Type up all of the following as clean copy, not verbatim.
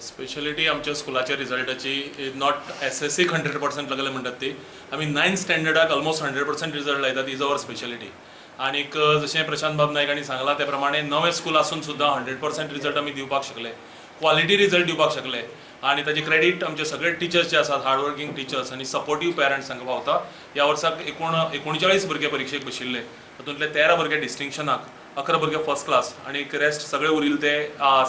Speciality आमच्या स्कुलाच्या रिजल्टाची not SSC 100% लागले म्हणतात ती आम्ही 9th स्टँडर्डाक ऑलमोस्ट 100% रिजल्ट लायतात इज अवर स्पेशलिटी. आनीक जशें प्रशांत बाब नायक हांणी सांगलां त्या प्रमाणे नवे स्कूल आसून सुद्दां 100% रिजल्ट आमी दिवपाक शकले, क्वॉलिटी रिजल्ट दिवपाक शकले. आणि ताजे क्रेडीट आमचे सगळे टिचर्स जे आसात हार्डवर्किंग टिचर्स आणि सपोर्टिव्ह पेरंट्स हांकां पावता. ह्या वर्साक 39 भुरगे परीक्षेक बशिल्ले, तातूंतले 13 भुरगे डिस्टिंक्शनाक, 11 भुरगे फर्स्ट क्लास आणि रेस्ट सगळे उरिल्ले ते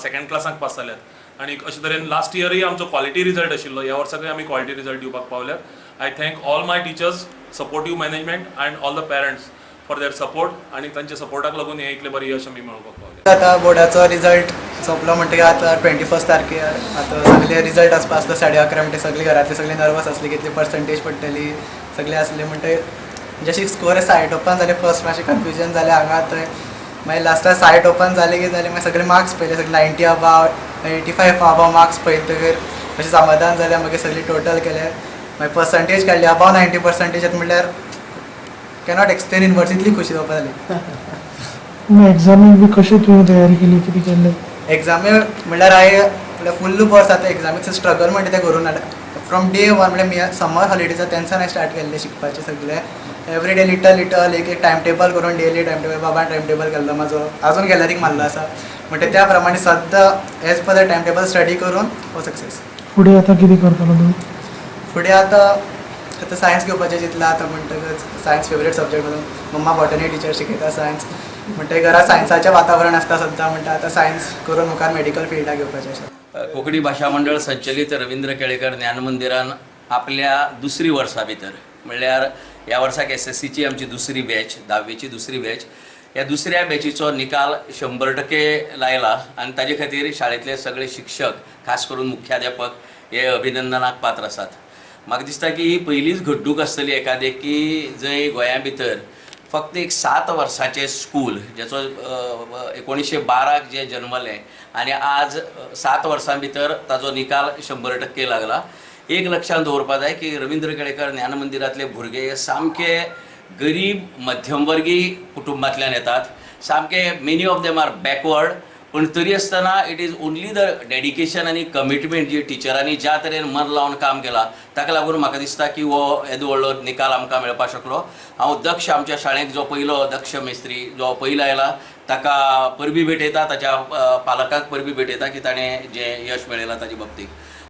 सेकंड क्लासाक पास जाल्यात. आणि अशे तरेन लास्ट इयरय आमचो क्वॉलिटी रिजल्ट आशिल्लो, ह्या वर्साकय आमी क्वॉलिटी रिजल्ट दिवपाक पावल्यात. I thank all my teachers, supportive management and all the parents for their support. आणि तांच्या सपोर्टाक लागून हे इतले बरें यश आमी मेळोवपाक पावले. आता बोर्डाचो रिजल्ट सोंपलो म्हणटकीर आतां 21 तारखेर आतां सगळे रिजल्ट आसपा आसलो 11:30 म्हणटे सगळी घरातली सगळी नर्वस आसली कितली पर्संटेज पडटली सगळे आसले म्हणटे जशी स्कोर सायट ओपन जाले फर्स्ट मातशें कन्फ्युजन जालें हांगा थंय. मागीर लास्टाक सायट ओपन जाले की जाल्यार मागीर सगळे मार्क्स पयले सगळे 90 अबाव 85 अबाव मार्क्स पळयतकीर अशें समाधान जालें. मागीर सगळी टोटल केले मागीर पर्संटेज काडली अबाव 90% येता म्हणल्यार कॅनॉट एक्सप्लेन इन वर्ड्स इतली खुशी जावपा जाली. एग्जामीक बी कशी तुवें तयारी केली कितें केल्लें? एग्जामी म्हणल्यार हांवें फुल्ल वर्स आतां एग्जामीचो स्ट्रगल म्हणटा तें करून फ्रॉम डे वन म्हणल्यार समर हॉलिडेजा तेन्सान हांवें स्टार्ट केल्लें शिकपाचें सगळें. एवरी डे लिटल लिटल एक टायम टेबल करून डेली टायम टेबल बाबान टायम टेबल केल्लो म्हाजो अजून गॅलरीक मारलो आसा. म्हणटा त्या प्रमाणे सद्दां as per the time table study करून हो सक्सेस. फुडें आतां कितें करतलो तूं? फुडें आतां सायन्स घेवपाचें चिंतलां. आतां म्हणटकच सायन्स फेवरेट सब्जेक्ट म्हणून मम्मा बॉटनी टिचर शिकयता सायन्स म्हणटा घरा सायन्साचें वातावरण आसता सद्दां म्हणटा आतां सायन्स करून मुखार मेडिकल फिल्डाक घेवपाचें आसा. कोंकणी भाशा मंडळ संचलीत रवींद्र केळेकर ज्ञान मंदिरान आपल्या दुसरी वर्सा भितर म्हणल्यार ह्या वर्साक SSCची आमची दुसरी बॅच 10वीची दुसरी बॅच ह्या दुसऱ्या बॅचीचो निकाल 100% लायला. आनी ताजे खातीर शाळेंतले सगळे शिक्षक खास करून मुख्याध्यापक हे अभिनंदनाक पात्र आसात. म्हाका दिसता की ही पयलीच घडणूक आसतली एकादे की जंय गोंया भितर फक्त एक 7 वर्साचें स्कूल जेचो 1912 जे जल्मलें आनी आज 7 वर्सां भितर ताजो निकाल 100% लागला. एक लक्षात दवरपा जाय की रवींद्र केळेकर ज्ञान मंदिरांतले भुरगे हे सामके गरीब मध्यमवर्गीय कुटुंबांतल्यान येतात. सामके many of them are backward, पण तरी आसतना it is only the dedication आनी कमिटमेंट जी टिचरांनी ज्या तरेन मन लावन काम केलां ताका लागून म्हाका दिसता की हो येदो व्हडलो निकाल आमकां मेळपाक शकलो. हांव दक्ष आमच्या शाळेंत जो पयलो दक्ष मेस्त्री जो पयलो आयला ताका परबी भेटयता, ताच्या पालकांक परबी भेटयता की ताणें जें यश मेळयलां ताचे बाबतींत.